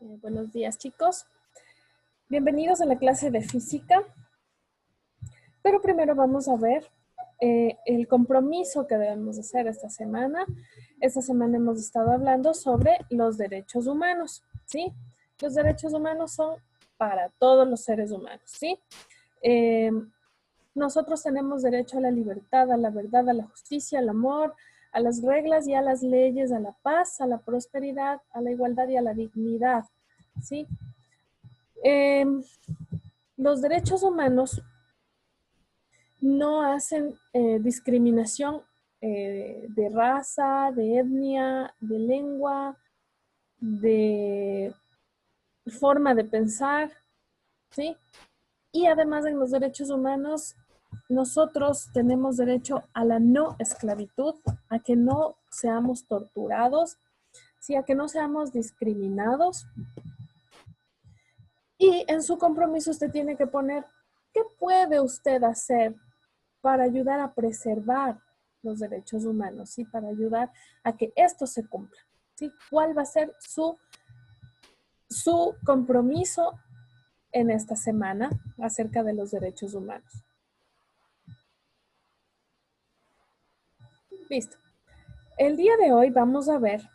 Buenos días, chicos. Bienvenidos a la clase de física. Pero primero vamos a ver el compromiso que debemos hacer esta semana. Esta semana hemos estado hablando sobre los derechos humanos, ¿sí? Los derechos humanos son para todos los seres humanos, ¿sí? Nosotros tenemos derecho a la libertad, a la verdad, a la justicia, al amor, a las reglas y a las leyes, a la paz, a la prosperidad, a la igualdad y a la dignidad, ¿sí? Los derechos humanos no hacen discriminación de raza, de etnia, de lengua, de forma de pensar, ¿sí? Y además en los derechos humanos, nosotros tenemos derecho a la no esclavitud, a que no seamos torturados, ¿sí? A que no seamos discriminados. Y en su compromiso usted tiene que poner, ¿qué puede usted hacer para ayudar a preservar los derechos humanos, ¿sí? Para ayudar a que esto se cumpla, ¿sí? ¿Cuál va a ser su compromiso en esta semana acerca de los derechos humanos? Listo. El día de hoy vamos a ver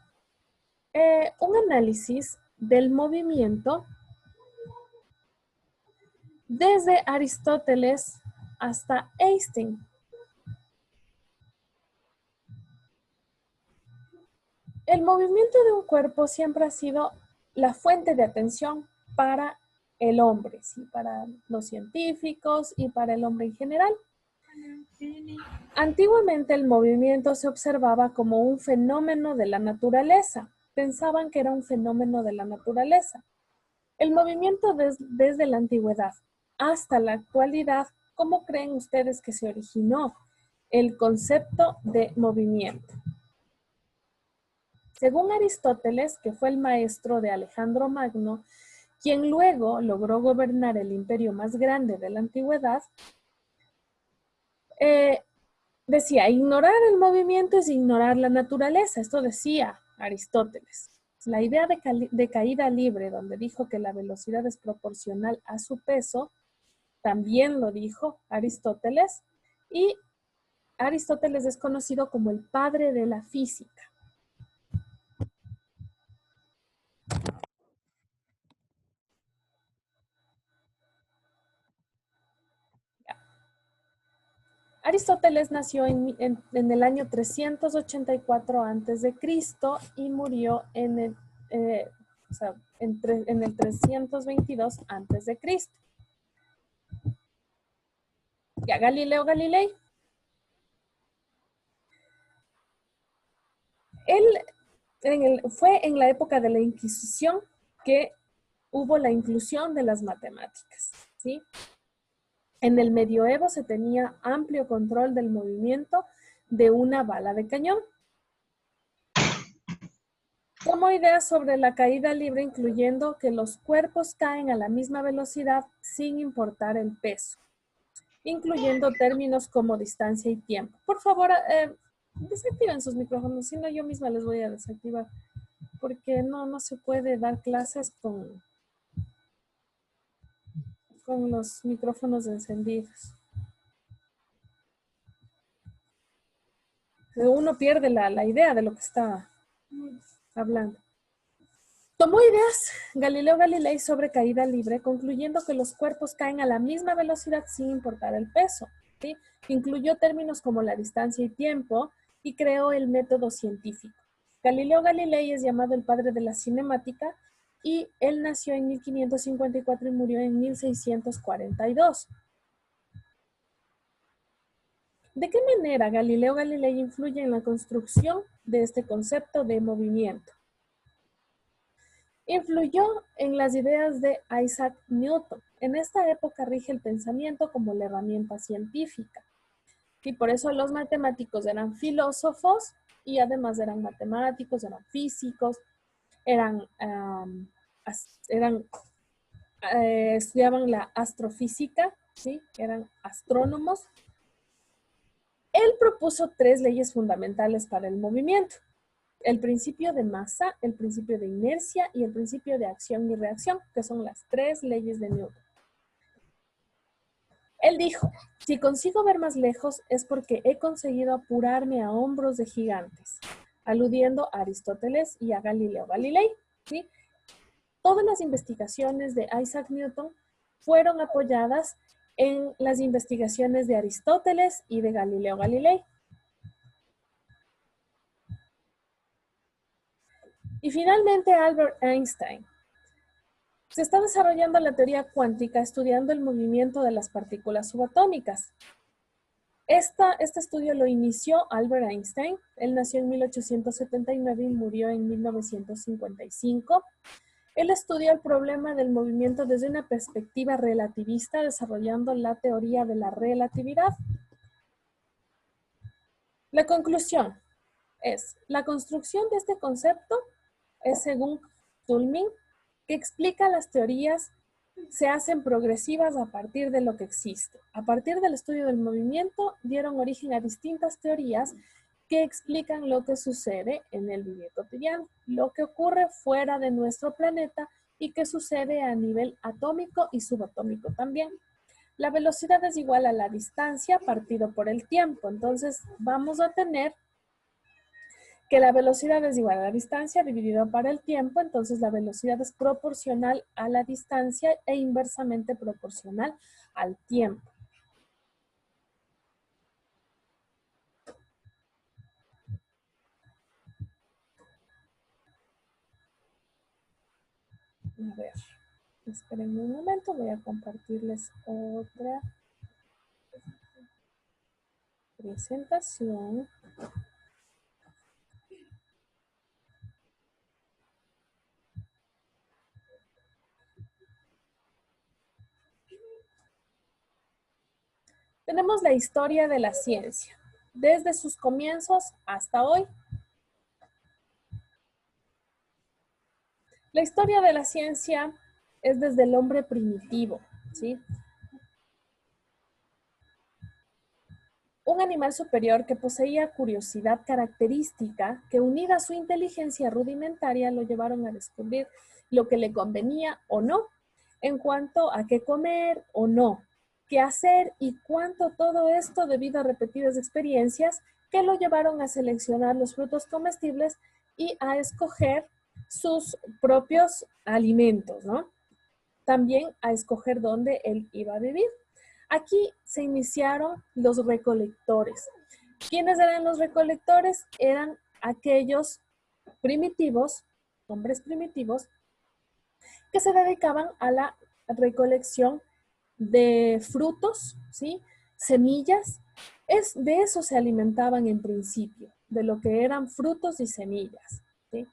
un análisis del movimiento desde Aristóteles hasta Einstein. El movimiento de un cuerpo siempre ha sido la fuente de atención para el hombre, ¿sí? Para los científicos y para el hombre en general. Antiguamente el movimiento se observaba como un fenómeno de la naturaleza. Pensaban que era un fenómeno de la naturaleza. El movimiento desde la antigüedad hasta la actualidad, ¿cómo creen ustedes que se originó el concepto de movimiento? Según Aristóteles, que fue el maestro de Alejandro Magno, quien luego logró gobernar el imperio más grande de la antigüedad, decía, ignorar el movimiento es ignorar la naturaleza. Esto decía Aristóteles. La idea de caída libre, donde dijo que la velocidad es proporcional a su peso, también lo dijo Aristóteles, y Aristóteles es conocido como el padre de la física. Aristóteles nació en el año 384 a.C. y murió en el, en el 322 a.C. Ya, Galileo Galilei. Él fue en la época de la Inquisición que hubo la inclusión de las matemáticas, ¿sí? En el medioevo se tenía amplio control del movimiento de una bala de cañón. Tomó ideas sobre la caída libre, incluyendo que los cuerpos caen a la misma velocidad sin importar el peso, incluyendo términos como distancia y tiempo. Por favor, desactiven sus micrófonos, si no yo misma les voy a desactivar, porque no se puede dar clases con los micrófonos encendidos. Uno pierde la idea de lo que está hablando. Tomó ideas Galileo Galilei sobre caída libre, concluyendo que los cuerpos caen a la misma velocidad sin importar el peso, ¿sí? Incluyó términos como la distancia y tiempo y creó el método científico. Galileo Galilei es llamado el padre de la cinemática y él nació en 1554 y murió en 1642. ¿De qué manera Galileo Galilei influye en la construcción de este concepto de movimiento? Influyó en las ideas de Isaac Newton. En esta época rige el pensamiento como la herramienta científica. Y por eso los matemáticos eran filósofos y además eran matemáticos, eran físicos, estudiaban la astrofísica, ¿sí? Eran astrónomos. Él propuso 3 leyes fundamentales para el movimiento. El principio de masa, el principio de inercia y el principio de acción y reacción, que son las 3 leyes de Newton. Él dijo, si consigo ver más lejos es porque he conseguido apurarme a hombros de gigantes, aludiendo a Aristóteles y a Galileo Galilei, ¿sí? Todas las investigaciones de Isaac Newton fueron apoyadas en las investigaciones de Aristóteles y de Galileo Galilei. Y finalmente Albert Einstein. Se está desarrollando la teoría cuántica estudiando el movimiento de las partículas subatómicas. Este estudio lo inició Albert Einstein. Él nació en 1879 y murió en 1955. Él estudió el problema del movimiento desde una perspectiva relativista, desarrollando la teoría de la relatividad. La conclusión es, la construcción de este concepto es según Toulmin, que explica las teorías se hacen progresivas a partir de lo que existe. A partir del estudio del movimiento, dieron origen a distintas teorías que explican lo que sucede en el vivir cotidiano, lo que ocurre fuera de nuestro planeta y que sucede a nivel atómico y subatómico también. La velocidad es igual a la distancia partido por el tiempo. Entonces, vamos a tener que la velocidad es igual a la distancia dividido por el tiempo, entonces la velocidad es proporcional a la distancia e inversamente proporcional al tiempo. A ver, esperen un momento, voy a compartirles otra presentación. Tenemos la historia de la ciencia, desde sus comienzos hasta hoy. La historia de la ciencia es desde el hombre primitivo, ¿sí? Un animal superior que poseía curiosidad característica que unida a su inteligencia rudimentaria lo llevaron a descubrir lo que le convenía o no en cuanto a qué comer o no, qué hacer y cuánto todo esto debido a repetidas experiencias que lo llevaron a seleccionar los frutos comestibles y a escoger sus propios alimentos, ¿no? También a escoger dónde él iba a vivir. Aquí se iniciaron los recolectores. ¿Quiénes eran los recolectores? Eran aquellos primitivos, hombres primitivos, que se dedicaban a la recolección de frutos, ¿sí? Semillas. De eso se alimentaban en principio, de lo que eran frutos y semillas, ¿sí?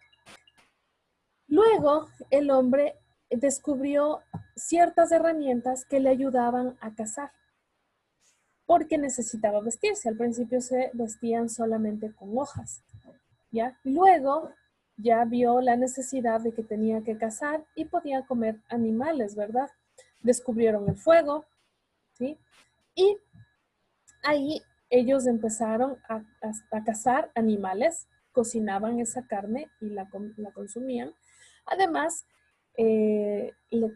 Luego, el hombre descubrió ciertas herramientas que le ayudaban a cazar, porque necesitaba vestirse. Al principio se vestían solamente con hojas, ¿ya? Luego ya vio la necesidad de que tenía que cazar y podía comer animales, ¿verdad? Descubrieron el fuego, ¿sí? Y ahí ellos empezaron a cazar animales, cocinaban esa carne y la consumían. Además,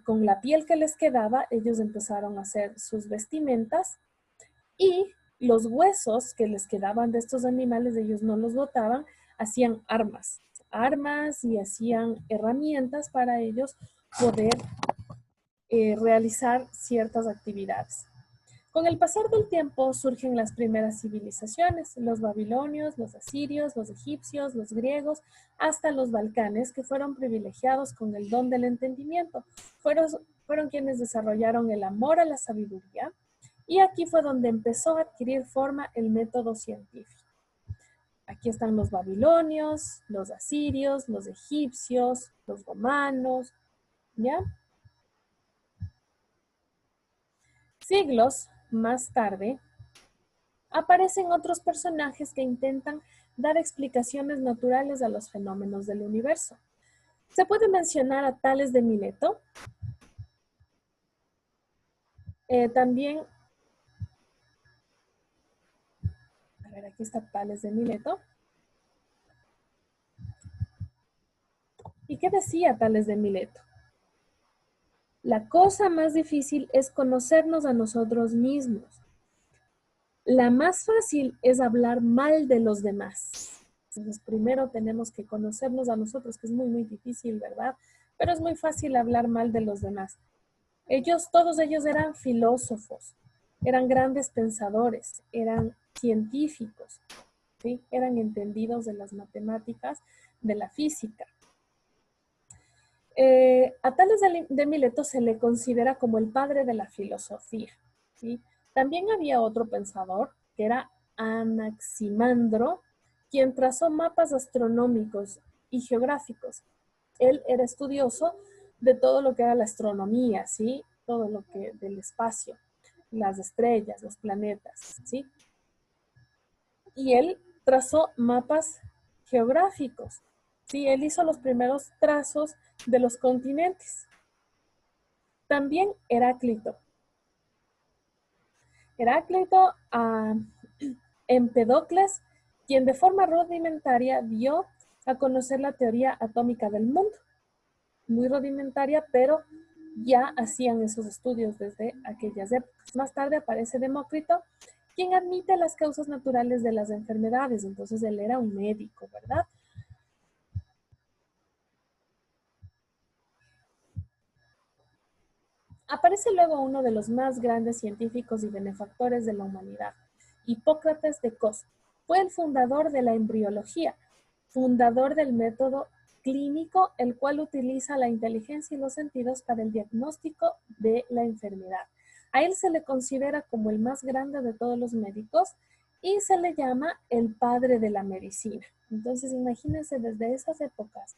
con la piel que les quedaba, ellos empezaron a hacer sus vestimentas y los huesos que les quedaban de estos animales, ellos no los botaban, hacían armas y hacían herramientas para ellos poder realizar ciertas actividades. Con el pasar del tiempo surgen las primeras civilizaciones, los babilonios, los asirios, los egipcios, los griegos, hasta los balcanes, que fueron privilegiados con el don del entendimiento. Fueron quienes desarrollaron el amor a la sabiduría, y aquí fue donde empezó a adquirir forma el método científico. Aquí están los babilonios, los asirios, los egipcios, los romanos, ¿ya? Siglos más tarde, aparecen otros personajes que intentan dar explicaciones naturales a los fenómenos del universo. Se puede mencionar a Tales de Mileto. También, a ver, aquí está Tales de Mileto. ¿Y qué decía Tales de Mileto? La cosa más difícil es conocernos a nosotros mismos. La más fácil es hablar mal de los demás. Entonces, primero tenemos que conocernos a nosotros, que es muy, muy difícil, ¿verdad? Pero es muy fácil hablar mal de los demás. Todos ellos eran filósofos, eran grandes pensadores, eran científicos, ¿sí? Eran entendidos de las matemáticas, de la física. A Tales de Mileto se le considera como el padre de la filosofía, ¿sí? También había otro pensador, que era Anaximandro, quien trazó mapas astronómicos y geográficos. Él era estudioso de todo lo que era la astronomía, ¿sí? Todo lo que del espacio, las estrellas, los planetas, ¿sí? Y él trazó mapas geográficos, ¿sí? Él hizo los primeros trazos de los continentes. También Heráclito. Heráclito, Empedocles, quien de forma rudimentaria dio a conocer la teoría atómica del mundo. Muy rudimentaria, pero ya hacían esos estudios desde aquellas épocas. Más tarde aparece Demócrito, quien admite las causas naturales de las enfermedades. Entonces él era un médico, ¿verdad? Aparece luego uno de los más grandes científicos y benefactores de la humanidad, Hipócrates de Cos. Fue el fundador de la embriología, fundador del método clínico, el cual utiliza la inteligencia y los sentidos para el diagnóstico de la enfermedad. A él se le considera como el más grande de todos los médicos y se le llama el padre de la medicina. Entonces, imagínense desde esas épocas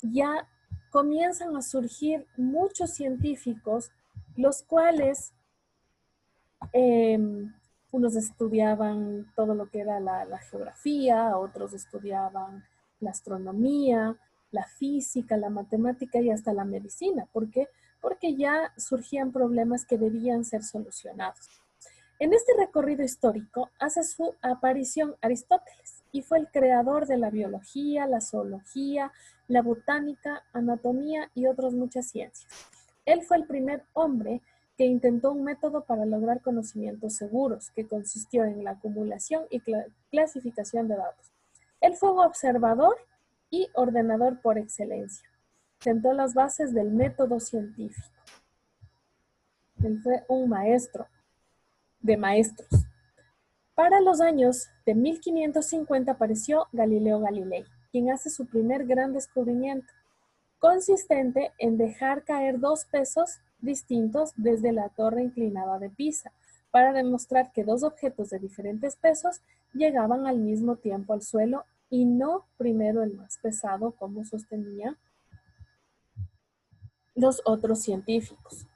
ya comienzan a surgir muchos científicos, los cuales eh, unos estudiaban todo lo que era la geografía, otros estudiaban la astronomía, la física, la matemática y hasta la medicina. ¿Por qué? Porque ya surgían problemas que debían ser solucionados. En este recorrido histórico hace su aparición Aristóteles y fue el creador de la biología, la zoología, la botánica, anatomía y otras muchas ciencias. Él fue el primer hombre que intentó un método para lograr conocimientos seguros, que consistió en la acumulación y clasificación de datos. Él fue un observador y ordenador por excelencia. Sentó las bases del método científico. Él fue un maestro de maestros. Para los años de 1550 apareció Galileo Galilei, quien hace su primer gran descubrimiento, consistente en dejar caer dos pesos distintos desde la torre inclinada de Pisa, para demostrar que dos objetos de diferentes pesos llegaban al mismo tiempo al suelo y no primero el más pesado, como sostenían los otros científicos.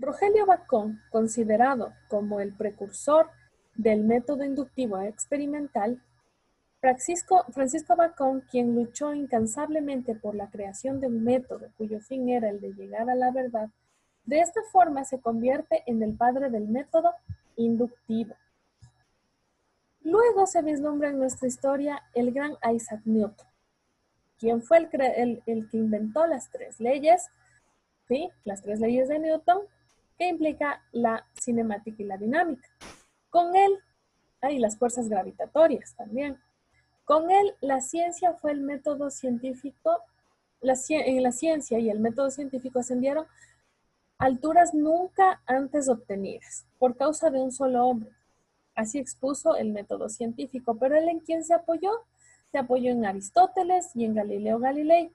Rogelio Bacon, considerado como el precursor del método inductivo experimental, Francisco Bacon, quien luchó incansablemente por la creación de un método cuyo fin era el de llegar a la verdad, de esta forma se convierte en el padre del método inductivo. Luego se vislumbra en nuestra historia el gran Isaac Newton, quien fue el que inventó las tres leyes, ¿sí? Las tres leyes de Newton, que implica la cinemática y la dinámica. Con él, y las fuerzas gravitatorias también. Con él, la ciencia fue el método científico, en la ciencia y el método científico ascendieron a alturas nunca antes obtenidas, por causa de un solo hombre. Así expuso el método científico, pero él en quién se apoyó? Se apoyó en Aristóteles y en Galileo Galilei,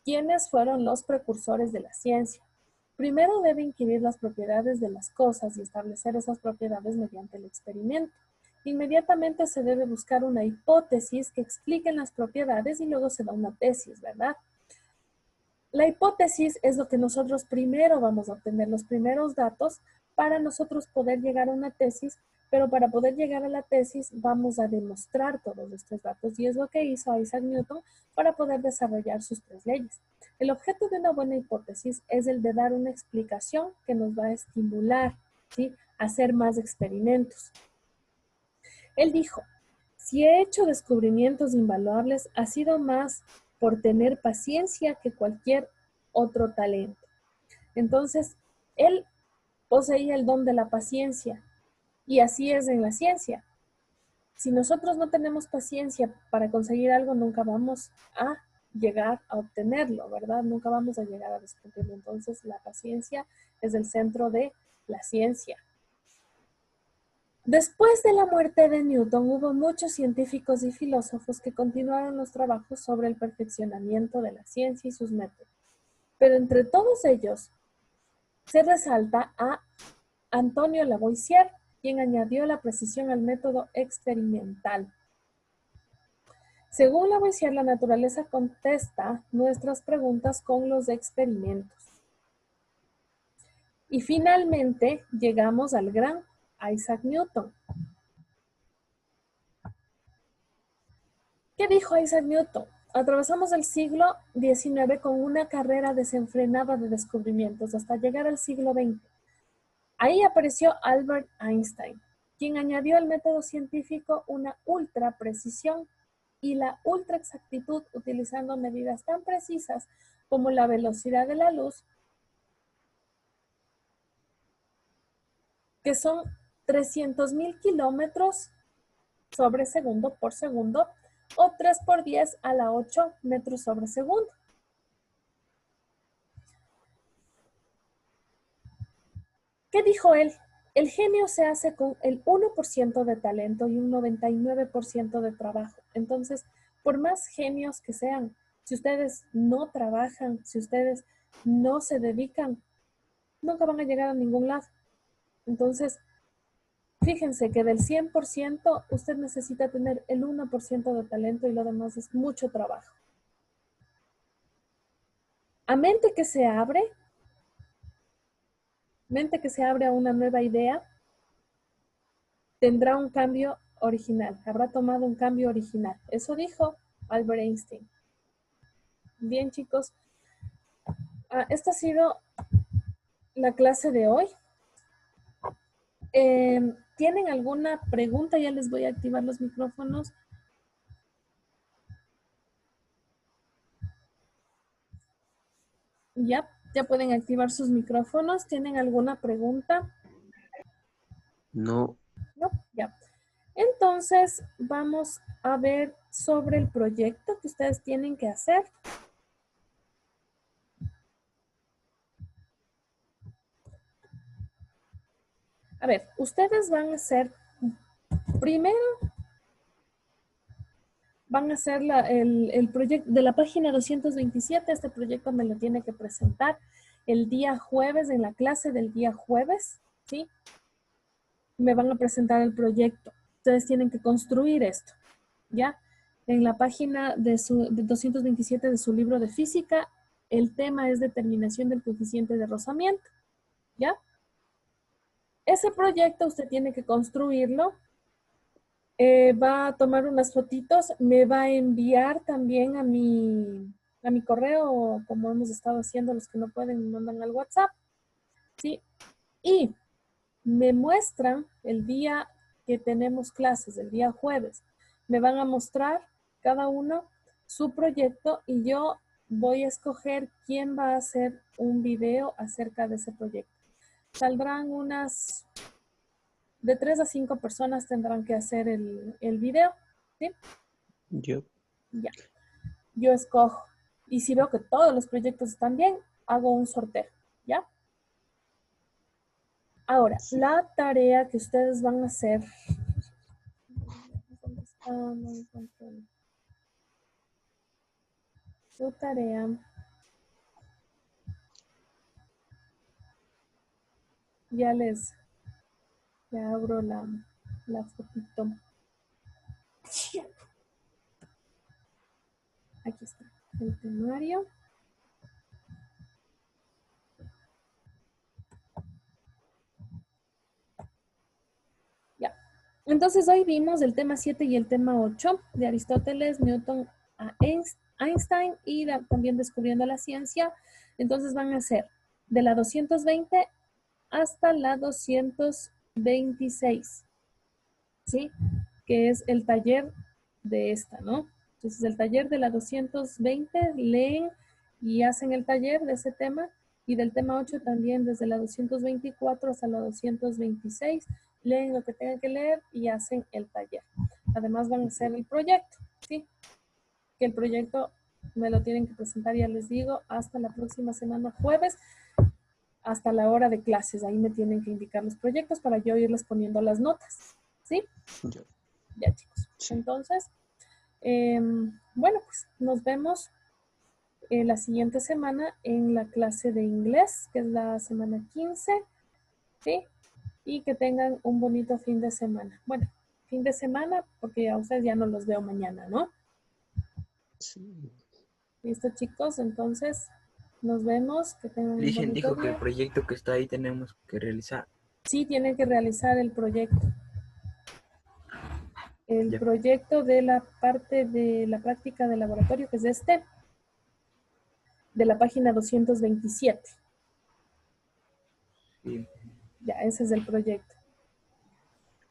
quienes fueron los precursores de la ciencia. Primero debe inquirir las propiedades de las cosas y establecer esas propiedades mediante el experimento. Inmediatamente se debe buscar una hipótesis que explique las propiedades y luego se da una tesis, ¿verdad? La hipótesis es lo que nosotros primero vamos a obtener, los primeros datos para nosotros poder llegar a una tesis, pero para poder llegar a la tesis vamos a demostrar todos estos datos y es lo que hizo Isaac Newton para poder desarrollar sus tres leyes. El objeto de una buena hipótesis es el de dar una explicación que nos va a estimular, ¿sí?, a hacer más experimentos. Él dijo, Si he hecho descubrimientos invaluables, ha sido más por tener paciencia que cualquier otro talento. Entonces, él poseía el don de la paciencia y así es en la ciencia. Si nosotros no tenemos paciencia para conseguir algo, nunca vamos a llegar a obtenerlo, ¿verdad? Nunca vamos a llegar a descubrirlo. Entonces, la paciencia es el centro de la ciencia. Después de la muerte de Newton, hubo muchos científicos y filósofos que continuaron los trabajos sobre el perfeccionamiento de la ciencia y sus métodos. Pero entre todos ellos, se resalta a Antonio Lavoisier, quien añadió la precisión al método experimental. Según Lavoisier, la naturaleza contesta nuestras preguntas con los experimentos. Y finalmente llegamos al gran Isaac Newton. ¿Qué dijo Isaac Newton? Atravesamos el siglo XIX con una carrera desenfrenada de descubrimientos hasta llegar al siglo XX. Ahí apareció Albert Einstein, quien añadió al método científico una ultra precisión y la ultra exactitud utilizando medidas tan precisas como la velocidad de la luz, que son 300.000 kilómetros sobre segundo por segundo o 3 por 10 a la 8 metros sobre segundo. ¿Qué dijo él? El genio se hace con el 1% de talento y un 99% de trabajo. Entonces, por más genios que sean, si ustedes no trabajan, si ustedes no se dedican, nunca van a llegar a ningún lado. Entonces, fíjense que del 100% usted necesita tener el 1% de talento y lo demás es mucho trabajo. A mente que se abre a una nueva idea, tendrá un cambio original, habrá tomado un cambio original. Eso dijo Albert Einstein. Bien, chicos, esta ha sido la clase de hoy. ¿Tienen alguna pregunta? Ya les voy a activar los micrófonos. Ya pueden activar sus micrófonos. ¿Tienen alguna pregunta? No. No, ya. Entonces, vamos a ver sobre el proyecto que ustedes tienen que hacer. A ver, ustedes van a hacer, primero, van a hacer el proyecto de la página 227. Este proyecto me lo tiene que presentar el día jueves, en la clase del día jueves, ¿sí? Me van a presentar el proyecto. Ustedes tienen que construir esto, ¿ya? En la página de 227 de su libro de física, el tema es determinación del coeficiente de rozamiento, ¿ya? Ese proyecto usted tiene que construirlo. Va a tomar unas fotitos, me va a enviar también a mi correo, como hemos estado haciendo, los que no pueden me mandan al WhatsApp, ¿sí? Y me muestran el día que tenemos clases, el día jueves, me van a mostrar cada uno su proyecto y yo voy a escoger quién va a hacer un video acerca de ese proyecto. Saldrán unas de 3 a 5 personas tendrán que hacer el video, ¿sí? Yo. Ya. Yo escojo. Y si veo que todos los proyectos están bien, hago un sorteo, ¿ya? Ahora, Sí. la tarea que ustedes van a hacer. ¿Dónde está? No encuentro. Su tarea. Ya abro la fotito. Aquí está el temario. Ya. Entonces hoy vimos el tema 7 y el tema 8 de Aristóteles, Newton, Einstein y también descubriendo la ciencia. Entonces van a ser de la 220 hasta la 226, ¿sí? que es el taller de esta, ¿no? Entonces, el taller de la 220 leen y hacen el taller de ese tema, y del tema 8 también, desde la 224 hasta la 226, leen lo que tengan que leer y hacen el taller. Además van a hacer el proyecto, ¿sí? Que el proyecto me lo tienen que presentar, ya les digo, hasta la próxima semana, jueves, hasta la hora de clases. Ahí me tienen que indicar los proyectos para yo irles poniendo las notas, ¿sí? Ya. Ya, chicos. Sí. Entonces, bueno, pues nos vemos la siguiente semana en la clase de inglés, que es la semana 15, ¿sí? Y que tengan un bonito fin de semana. Bueno, fin de semana, porque a ustedes ya no los veo mañana, ¿no? Sí. ¿Listo, chicos? Entonces, nos vemos, que tengan un Licen bonito dijo que el día. proyecto que está ahí tenemos que realizar. Sí, tienen que realizar el proyecto. El Ya. proyecto de la parte de la práctica de laboratorio, que es de la página 227. Sí. Ya, ese es el proyecto.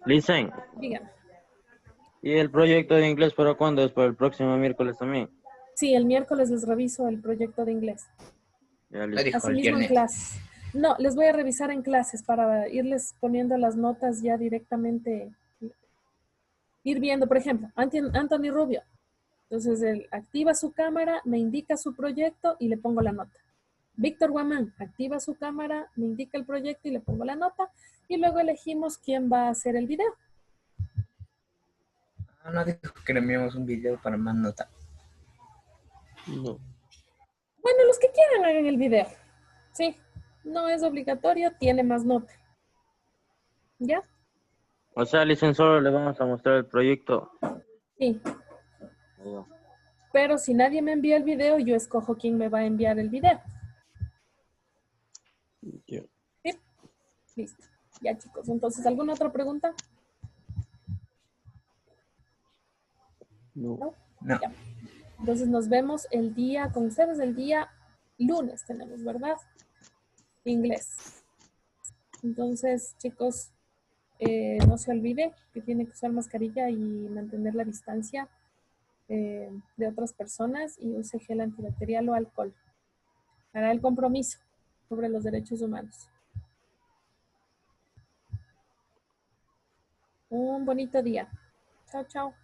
Listen, Díganme. ¿y el proyecto de inglés para cuándo? ¿Es para el próximo miércoles también? Sí, el miércoles les reviso el proyecto de inglés. Ya, Me listo. dijo el Asimismo en viernes. clases. No, les voy a revisar en clases para irles poniendo las notas ya directamente. Ir viendo, por ejemplo, Anthony Rubio. Entonces, él activa su cámara, me indica su proyecto y le pongo la nota. Víctor Guamán activa su cámara, me indica el proyecto y le pongo la nota. Y luego elegimos quién va a hacer el video. Ah, no dijo que le enviamos un video para más nota. No. Bueno, los que quieran hagan el video. Sí, no es obligatorio, tiene más nota. ¿Ya? O sea, listen, solo le vamos a mostrar el proyecto. Sí. Ya. Pero si nadie me envía el video, yo escojo quién me va a enviar el video. Ya. ¿Sí? Listo. Ya, chicos. Entonces, ¿alguna otra pregunta? No. ¿No? No. Ya. Entonces nos vemos el día, con ustedes el día lunes tenemos, ¿verdad? Inglés. Entonces, chicos, no se olvide que tiene que usar mascarilla y mantener la distancia de otras personas y use gel antibacterial o alcohol. Hará el compromiso sobre los derechos humanos. Un bonito día. Chao, chao.